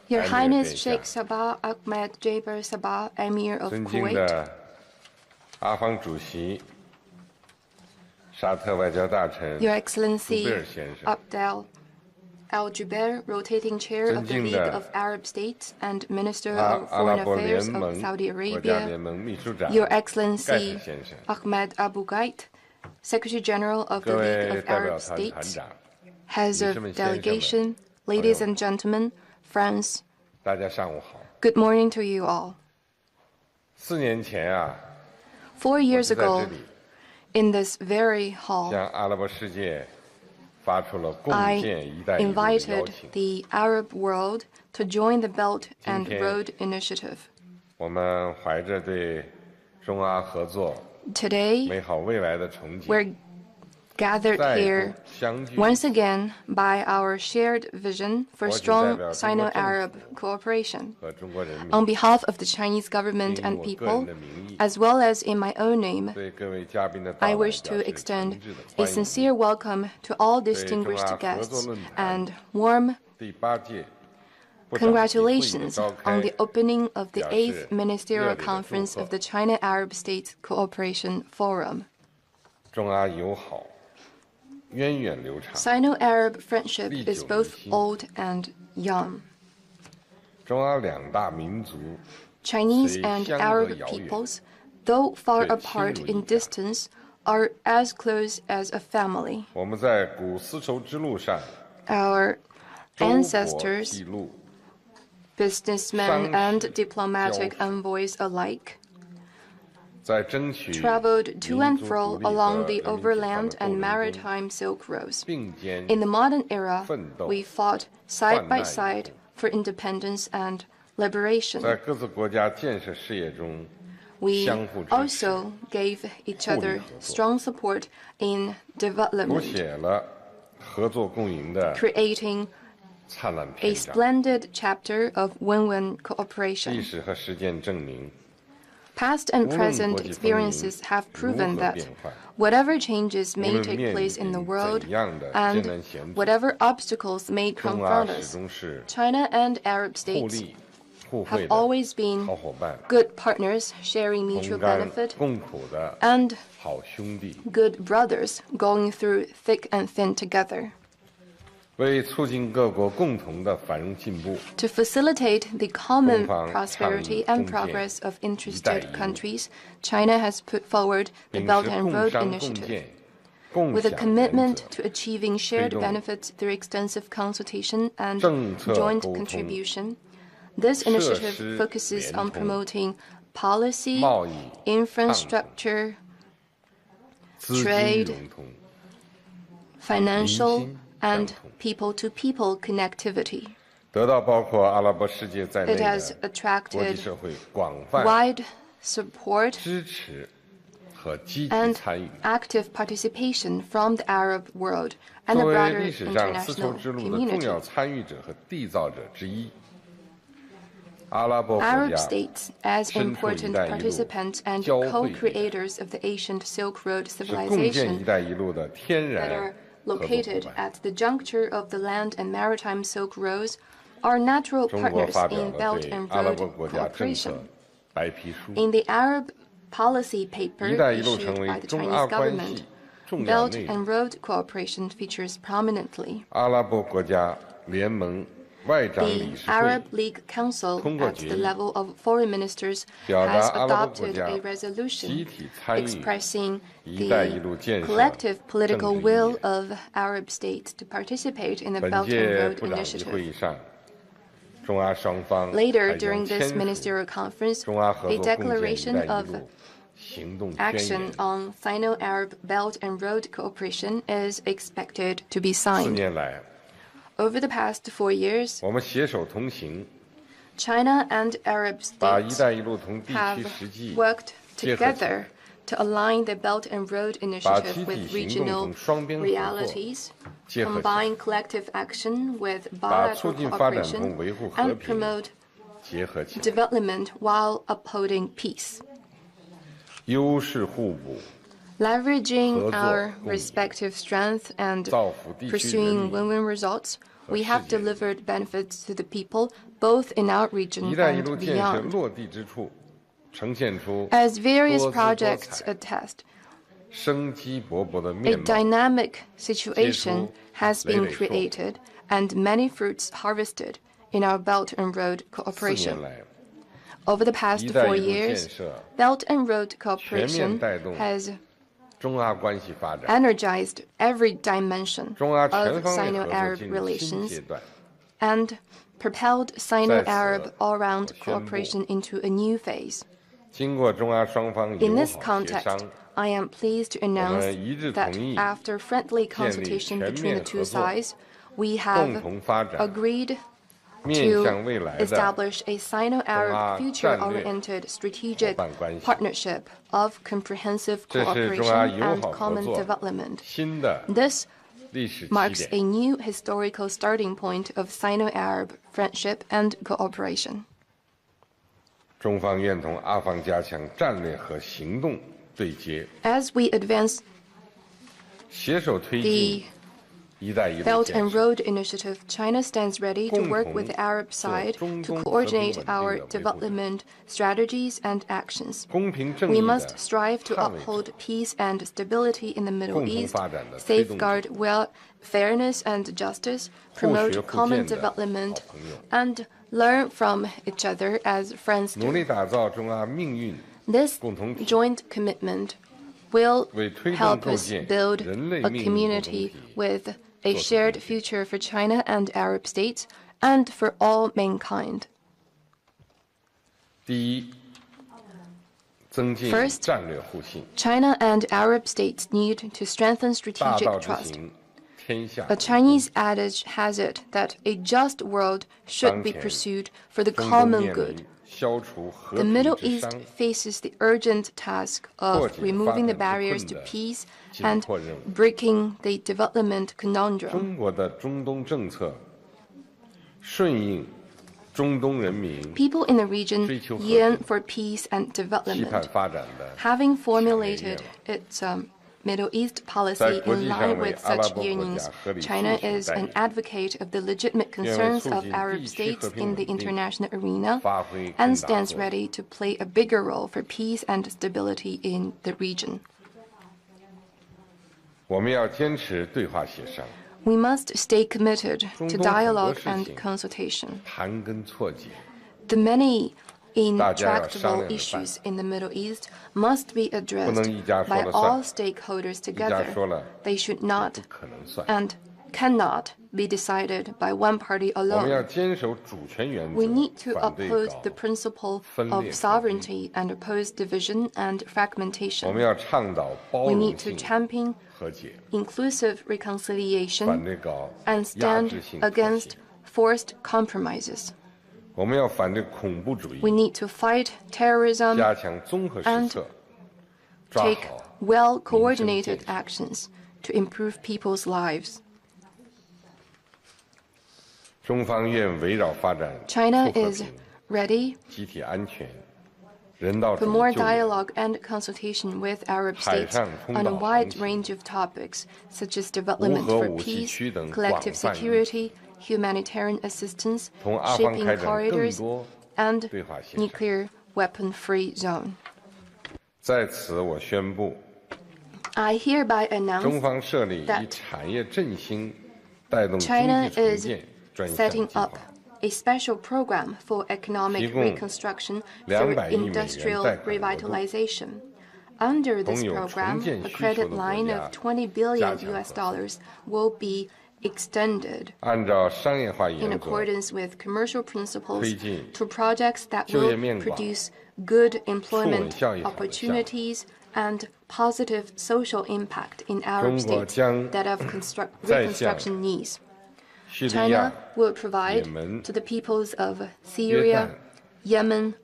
Your Highness Sheikh Sabah Ahmed Jaber Sabah, Emir of Kuwait, Your Excellency Abdel Al-Jubeir, Rotating Chair of the League of Arab States and Minister of Foreign Affairs of Saudi Arabia, Your Excellency Ahmed Abu Ghait, Secretary General of the League of Arab States, Heads of Delegation, ladies and gentlemen, friends, good morning to you all. 4 years ago, in this very hall, I invited the Arab world to join the Belt and Road Initiative. Today, we're gathered here once again by our shared vision for strong Sino-Arab cooperation. On behalf of the Chinese government and people, as well as in my own name, I wish to extend a sincere welcome to all distinguished guests and warm congratulations on the opening of the 8th Ministerial Conference of the China-Arab States Cooperation Forum. Sino-Arab friendship is both old and young. Chinese and Arab peoples, though far apart in distance, are as close as a family. Our ancestors, businessmen and diplomatic envoys alike, traveled to and fro along the overland and maritime Silk Roads. In the modern era, we fought side by side for independence and liberation. We also gave each other strong support in development, creating a splendid chapter of win-win cooperation. Past and present experiences have proven that whatever changes may take place in the world and whatever obstacles may confront us, China and Arab states have always been good partners sharing mutual benefit and good brothers going through thick and thin together. To facilitate the common prosperity and progress of interested countries, China has put forward the Belt and Road Initiative. With a commitment to achieving shared benefits through extensive consultation and joint contribution, this initiative focuses on promoting policy, infrastructure, trade, financial, and people-to-people connectivity. It has attracted wide support and active participation from the Arab world and the broader international community. Arab states, as important participants and co-creators of the ancient Silk Road civilization that are located at the juncture of the land and maritime Silk Roads, are natural partners in Belt and Road cooperation. In the Arab policy paper issued by the Chinese government, Belt and Road cooperation features prominently. The Arab League Council at the level of foreign ministers has adopted a resolution expressing the collective political will of Arab states to participate in the Belt and Road Initiative. Later, during this ministerial conference, a declaration of action on Sino-Arab Belt and Road cooperation is expected to be signed. Over the past 4 years, China and Arab states have worked together to align the Belt and Road Initiative with regional realities, combine collective action with bilateral cooperation, and promote development while upholding peace. Leveraging our respective strengths and pursuing win-win results, we have delivered benefits to the people both in our region and beyond. As various projects attest, a dynamic situation has been created and many fruits harvested in our Belt and Road cooperation. Over the past 4 years, Belt and Road cooperation has energized every dimension of Sino-Arab relations and propelled Sino-Arab all-round cooperation into a new phase. In this context, I am pleased to announce that after friendly consultation between the two sides, we have agreed to establish a Sino-Arab future-oriented strategic partnership of comprehensive cooperation and common development. This marks a new historical starting point of Sino-Arab friendship and cooperation. As we advance the Belt and Road Initiative, China stands ready to work with the Arab side to coordinate our development strategies and actions. We must strive to uphold peace and stability in the Middle East, safeguard fairness and justice, promote common development, and learn from each other as friends do. This joint commitment will help us build a community with a shared future for China and Arab states and for all mankind. First, China and Arab states need to strengthen strategic trust. A Chinese adage has it that a just world should be pursued for the common good. The Middle East faces the urgent task of removing the barriers to peace and breaking the development conundrum. People in the region yearn for peace and development. Having formulated its Middle East policy in line with such yearnings, China is an advocate of the legitimate concerns of Arab states in the international arena and stands ready to play a bigger role for peace and stability in the region. We must stay committed to dialogue and consultation. The many intractable issues in the Middle East must be addressed by all stakeholders together. They should not and cannot be decided by one party alone. We need to uphold the principle of sovereignty and oppose division and fragmentation. We need to champion inclusive reconciliation and stand against forced compromises. We need to fight terrorism and take well-coordinated actions to improve people's lives. China is ready for more dialogue and consultation with Arab states on a wide range of topics, such as development for peace, collective security, humanitarian assistance, shipping corridors, and nuclear weapon-free zone. I hereby announce that China is setting up a special program for economic reconstruction through industrial revitalization. Under this program, a credit line of $20 billion will be extended in accordance with commercial principles to projects that will produce good employment opportunities and positive social impact in Arab states that have reconstruction needs. China will provide to the peoples of Syria, Yemen,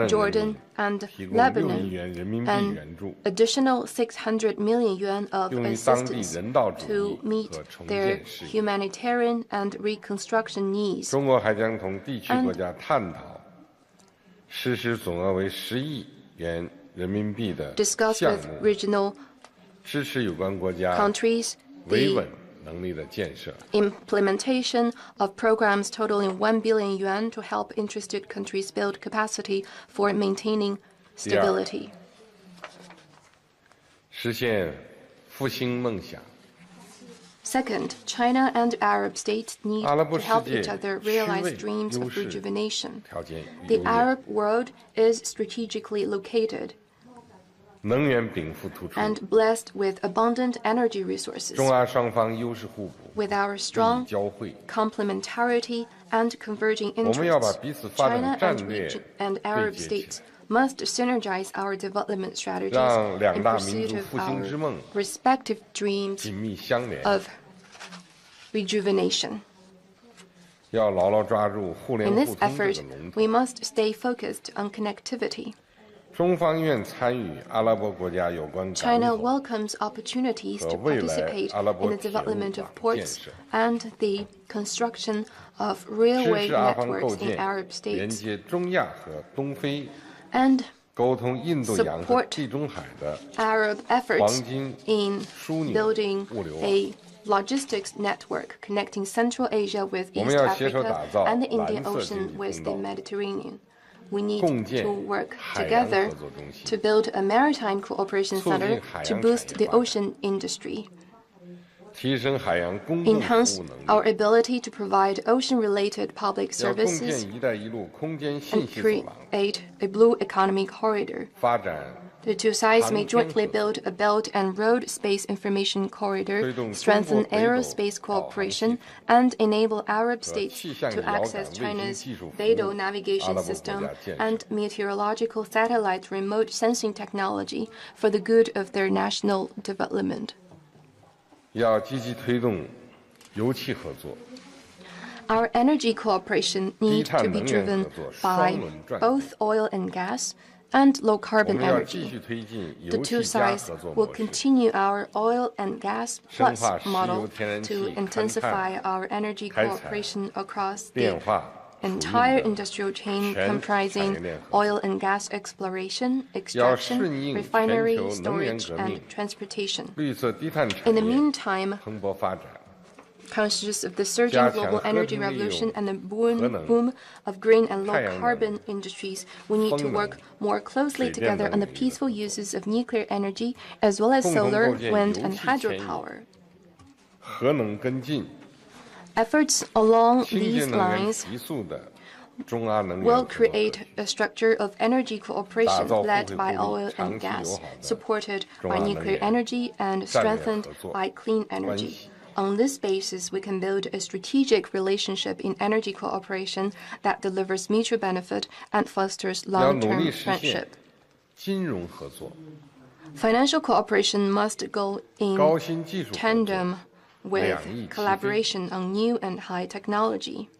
Jordan, and Lebanon an additional 600 million yuan of assistance to meet their humanitarian and reconstruction needs. And discuss with regional countries the implementation of programs totaling 1 billion yuan to help interested countries build capacity for maintaining stability. 实现复兴梦想。 Second, China and Arab states need to help each other realize dreams of rejuvenation. The Arab world is strategically located and blessed with abundant energy resources. With our strong complementarity and converging interests, China and Arab states must synergize our development strategies in pursuit of our respective dreams of rejuvenation. In this effort, we must stay focused on connectivity. China welcomes opportunities to participate in the development of ports and the construction of railway networks in Arab states, and support Arab efforts in building a logistics network connecting Central Asia with East Africa and the Indian Ocean with the Mediterranean. We need to work together to build a maritime cooperation center to boost the ocean industry, enhance our ability to provide ocean-related public services, and create a blue economy corridor. The two sides may jointly build a Belt and Road Space Information Corridor, strengthen aerospace cooperation, and enable Arab states to access China's Beidou navigation system and meteorological satellite remote sensing technology for the good of their national development. Our energy cooperation needs to be driven by both oil and gas and low-carbon energy. The two sides will continue our oil and gas plus model to intensify our energy cooperation across the entire industrial chain comprising oil and gas exploration, extraction, refinery, storage, and transportation. In the meantime, conscious of the surging global energy revolution and the boom of green and low-carbon industries, we need to work more closely together on the peaceful uses of nuclear energy as well as solar, wind, and hydropower. Efforts along these lines will create a structure of energy cooperation led by oil and gas, supported by nuclear energy, and strengthened by clean energy. On this basis, we can build a strategic relationship in energy cooperation that delivers mutual benefit and fosters long-term friendship. Financial cooperation must go in tandem with collaboration on new and high technology.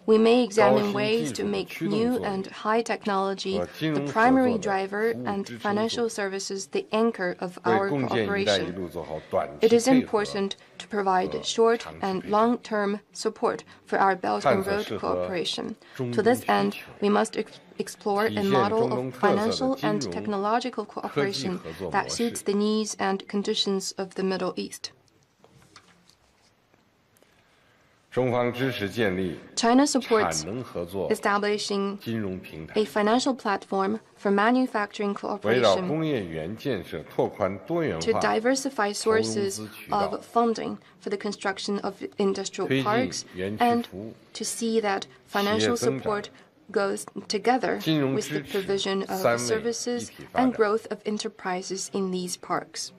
We may examine ways to make new and high technology the primary driver and financial services the anchor of our cooperation. It is important to provide short and long-term support for our Belt and Road cooperation. To this end, we must explore a model of financial and technological cooperation that suits the needs and conditions of the Middle East. China supports establishing a financial platform for manufacturing cooperation to diversify sources of funding for the construction of industrial parks and to see that financial support goes together with the provision of services and growth of enterprises in these parks.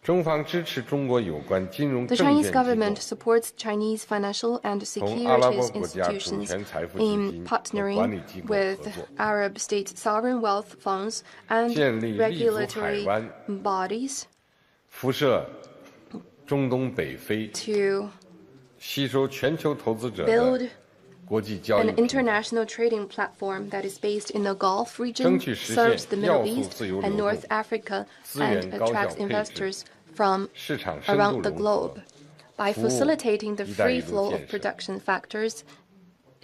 The Chinese government supports Chinese financial and securities institutions in partnering with Arab state sovereign wealth funds and regulatory bodies to build an international trading platform that is based in the Gulf region, serves the Middle East and North Africa, and attracts investors from around the globe. By facilitating the free flow of production factors,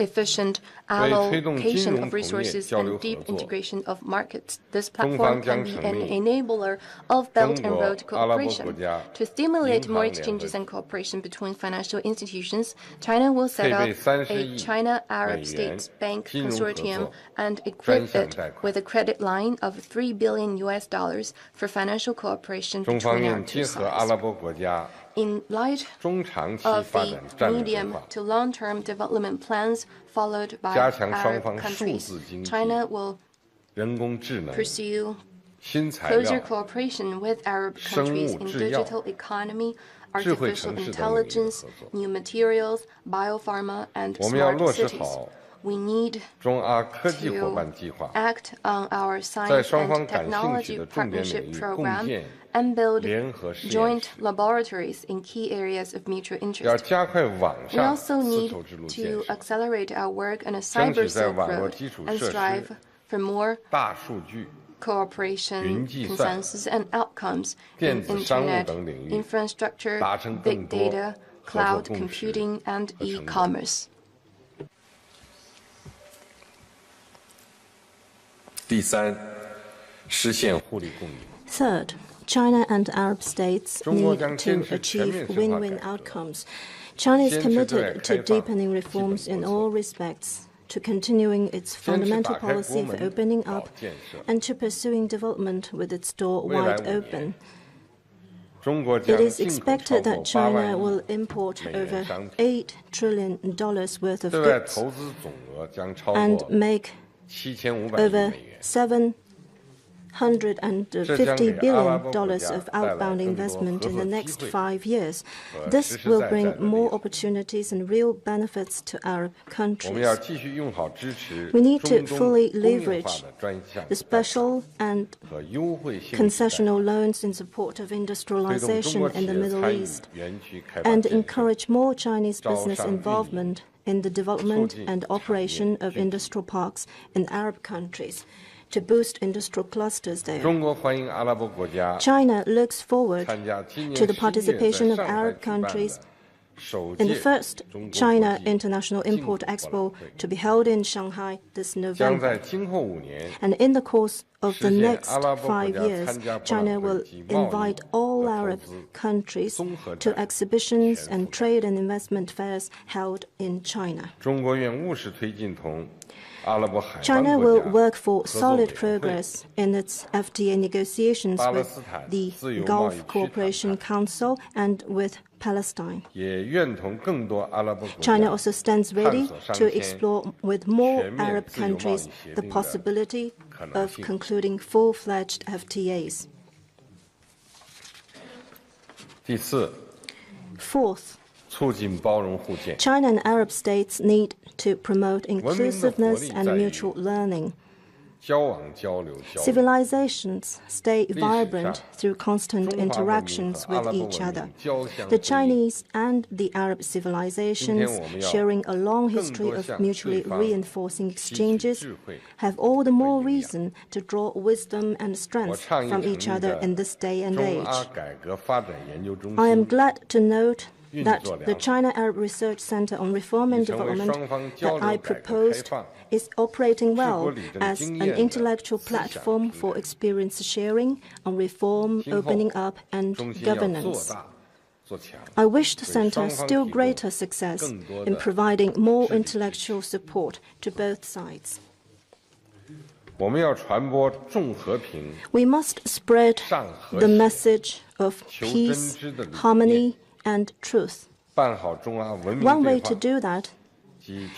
efficient allocation of resources and deep integration of markets. This platform can be an enabler of Belt and Road cooperation. To stimulate more exchanges and cooperation between financial institutions, China will set up a China-Arab States Bank Consortium and equip it with a credit line of $3 billion for financial cooperation between our two sides. In light of the medium to long-term development plans followed by Arab countries, China will pursue closer cooperation with Arab countries in digital economy, artificial intelligence, new materials, biopharma, and smart cities. We need to act on our science and technology partnership program and build joint laboratories in key areas of mutual interest. We also need to accelerate our work on a cyber Silk Road and strive for more cooperation, consensus, and outcomes in internet, infrastructure, big data, cloud computing, and e-commerce. Third, China and Arab states need to achieve win-win outcomes. China is committed to deepening reforms in all respects, to continuing its fundamental policy of opening up, and to pursuing development with its door wide open. It is expected that China will import over $8 trillion worth of goods and make over $750 billion of outbound investment in the next 5 years. This will bring more opportunities and real benefits to Arab countries. We need to fully leverage the special and concessional loans in support of industrialization in the Middle East and encourage more Chinese business involvement in the development and operation of industrial parks in Arab countries to boost industrial clusters there. China looks forward to the participation of Arab countries in the first China International Import Expo to be held in Shanghai this November. And in the course of the next 5 years, China will invite all Arab countries to exhibitions and trade and investment fairs held in China. China will work for solid progress in its FTA negotiations with the Gulf Cooperation Council and with Palestine. China also stands ready to explore with more Arab countries the possibility of concluding full-fledged FTAs. Fourth, China and Arab states need to promote inclusiveness and mutual learning. Civilizations stay vibrant through constant interactions with each other. The Chinese and the Arab civilizations, sharing a long history of mutually reinforcing exchanges, have all the more reason to draw wisdom and strength from each other in this day and age. I am glad to note that the China-Arab Research Center on Reform and Development that I proposed is operating well as an intellectual platform for experience sharing on reform, opening up, and governance. I wish the center still greater success in providing more intellectual support to both sides. We must spread the message of peace, harmony, and truth. One way to do that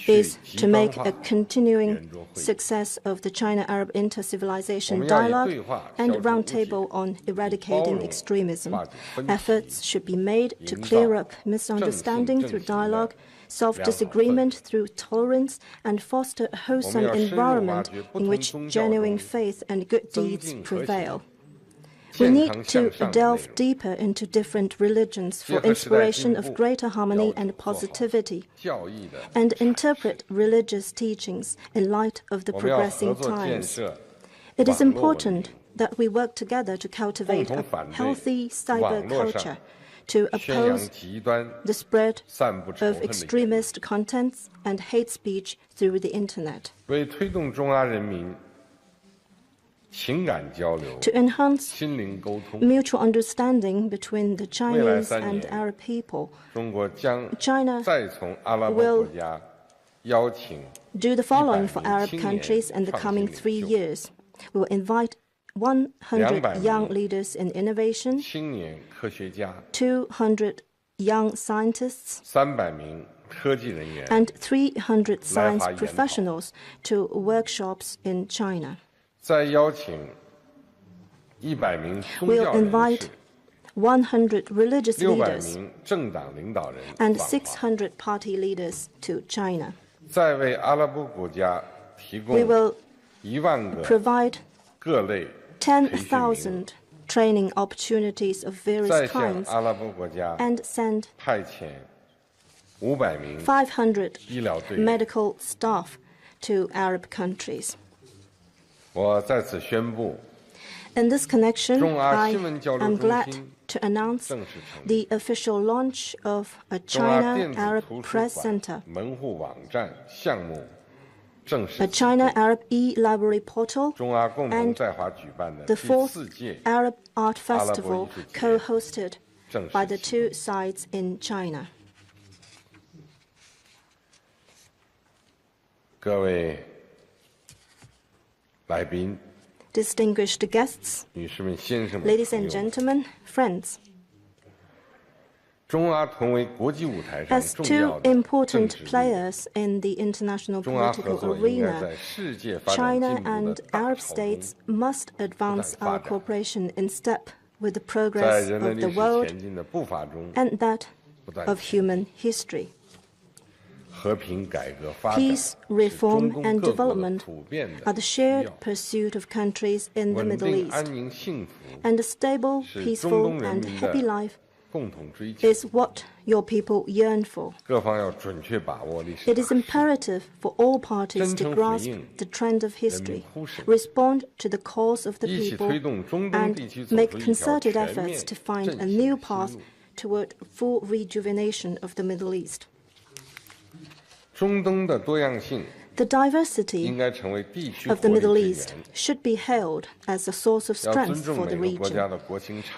is to make a continuing success of the China-Arab inter-civilization dialogue and roundtable on eradicating extremism. Efforts should be made to clear up misunderstanding through dialogue, solve disagreement through tolerance, and foster a wholesome environment in which genuine faith and good deeds prevail. We need to delve deeper into different religions for inspiration of greater harmony and positivity, and interpret religious teachings in light of the progressing times. It is important that we work together to cultivate a healthy cyber culture, to oppose the spread of extremist contents and hate speech through the Internet. To enhance mutual understanding between the Chinese and Arab people, China will do the following for Arab countries in the coming 3 years. We will invite 100 young leaders in innovation, 200 young scientists, and 300 science professionals to workshops in China. We'll invite 100 religious leaders and 600 party leaders to China. We will provide 10,000 training opportunities of various kinds and send 500 medical staff to Arab countries. In this connection, I am glad to announce the official launch of a China-Arab Press Center, a China-Arab e-library portal, and the 4th Arab Art Festival co-hosted by the two sides in China. Distinguished guests, ladies and gentlemen, friends. As two important players in the international political arena, China and Arab states must advance our cooperation in step with the progress of the world and that of human history. Peace, reform, and development are the shared pursuit of countries in the Middle East, and a stable, peaceful, and happy life is what your people yearn for. It is imperative for all parties to grasp the trend of history, respond to the cause of the people, and make concerted efforts to find a new path toward full rejuvenation of the Middle East. The diversity of the Middle East should be held as a source of strength for the region.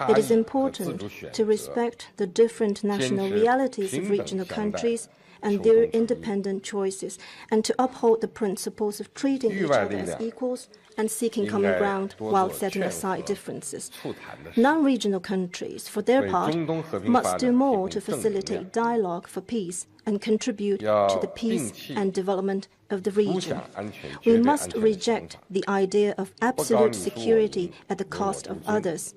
It is important to respect the different national realities of regional countries and their independent choices, and to uphold the principles of treating each other as equals and seeking common ground while setting aside differences. Non-regional countries, for their part, must do more to facilitate dialogue for peace and contribute to the peace and development of the region. We must reject the idea of absolute security at the cost of others,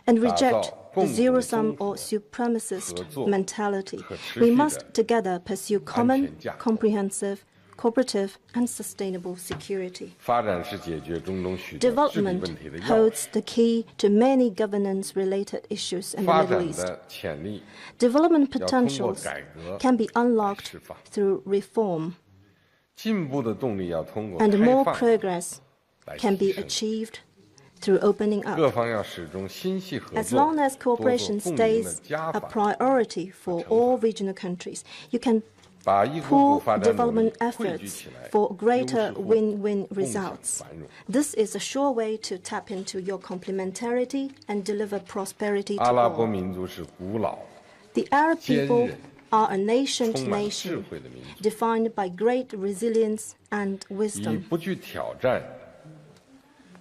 and reject the zero-sum or supremacist mentality. We must together pursue common, comprehensive, cooperative, and sustainable security. Development holds the key to many governance-related issues in the Middle East. Development potentials can be unlocked through reform, and more progress can be achieved through opening up. As long as cooperation stays a priority for all regional countries, you can pool development efforts for greater win-win results. This is a sure way to tap into your complementarity and deliver prosperity to all. The Arab people are a nation-to nation, defined by great resilience and wisdom.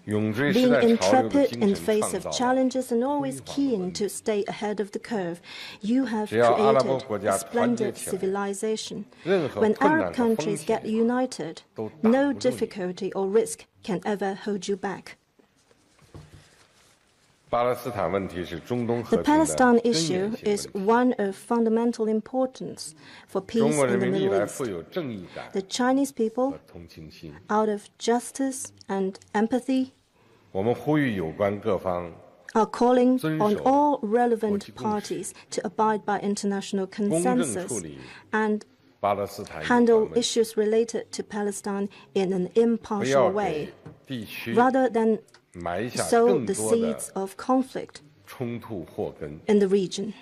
Being intrepid in face of challenges and always keen to stay ahead of the curve, you have created a splendid civilization. When Arab countries get united, no difficulty or risk can ever hold you back. The Palestine issue is one of fundamental importance for peace in the Middle East. The Chinese people, out of justice and empathy, are calling on all relevant parties to abide by international consensus and handle issues related to Palestine in an impartial way, rather than sow the seeds of conflict in the region.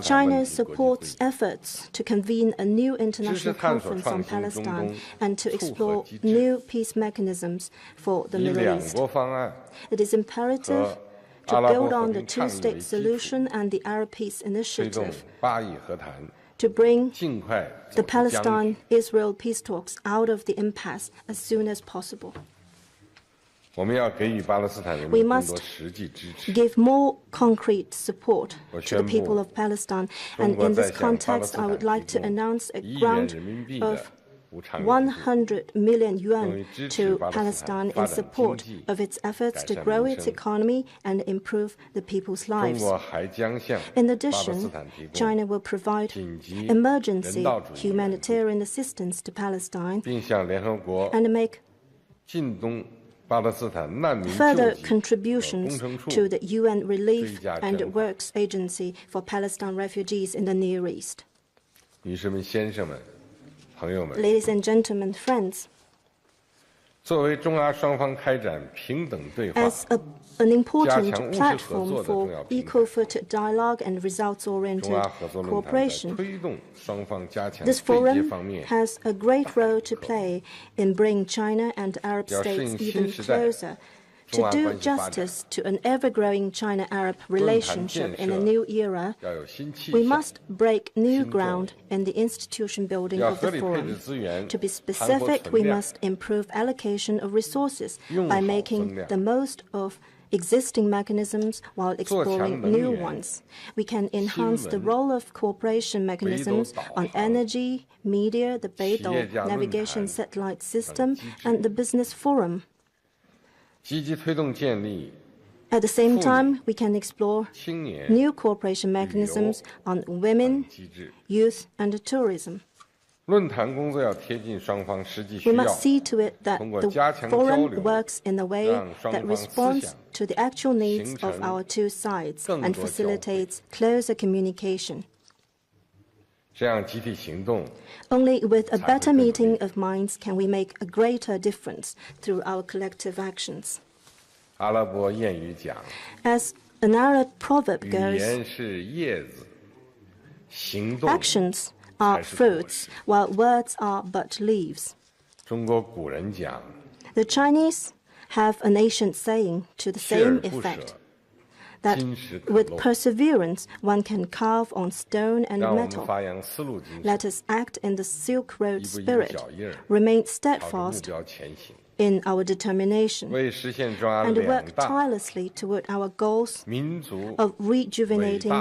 China supports efforts to convene a new international conference on Palestine and to explore new peace mechanisms for the Middle East. It is imperative to build on the two-state solution and the Arab Peace Initiative to bring the Palestine-Israel peace talks out of the impasse as soon as possible. We must give more concrete support to the people of Palestine, and in this context, I would like to announce a grant of 100 million yuan to Palestine in support of its efforts to grow its economy and improve the people's lives. In addition, China will provide emergency humanitarian assistance to Palestine and make further contributions to the UN Relief and Works Agency for Palestine refugees in the Near East. Ladies and gentlemen, friends, as an important platform for equal-footed dialogue and results-oriented cooperation, this forum has a great role to play in bringing China and Arab states even closer. To do justice to an ever-growing China-Arab relationship in a new era, we must break new ground in the institution building of the forum. To be specific, we must improve allocation of resources by making the most of existing mechanisms while exploring new ones. We can enhance the role of cooperation mechanisms on energy, media, the Beidou navigation satellite system, and the business forum. At the same time, we can explore new cooperation mechanisms on women, youth, and tourism. We must see to it that the forum works in a way that responds to the actual needs of our two sides and facilitates closer communication. Only with a better meeting of minds can we make a greater difference through our collective actions. As an Arab proverb goes, actions are fruits, while words are but leaves. The Chinese have an ancient saying to the same effect, that with perseverance one can carve on stone and metal. Let us act in the Silk Road spirit, remain steadfast in our determination, and work tirelessly toward our goals of rejuvenating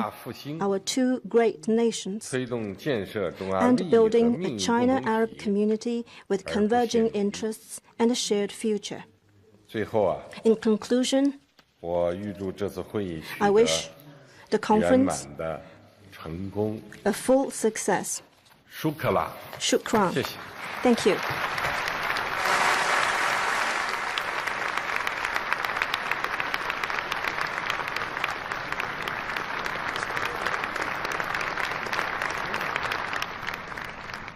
our two great nations and building a China-Arab community with converging interests and a shared future. In conclusion, I wish the conference a full success. Shukran. Thank you.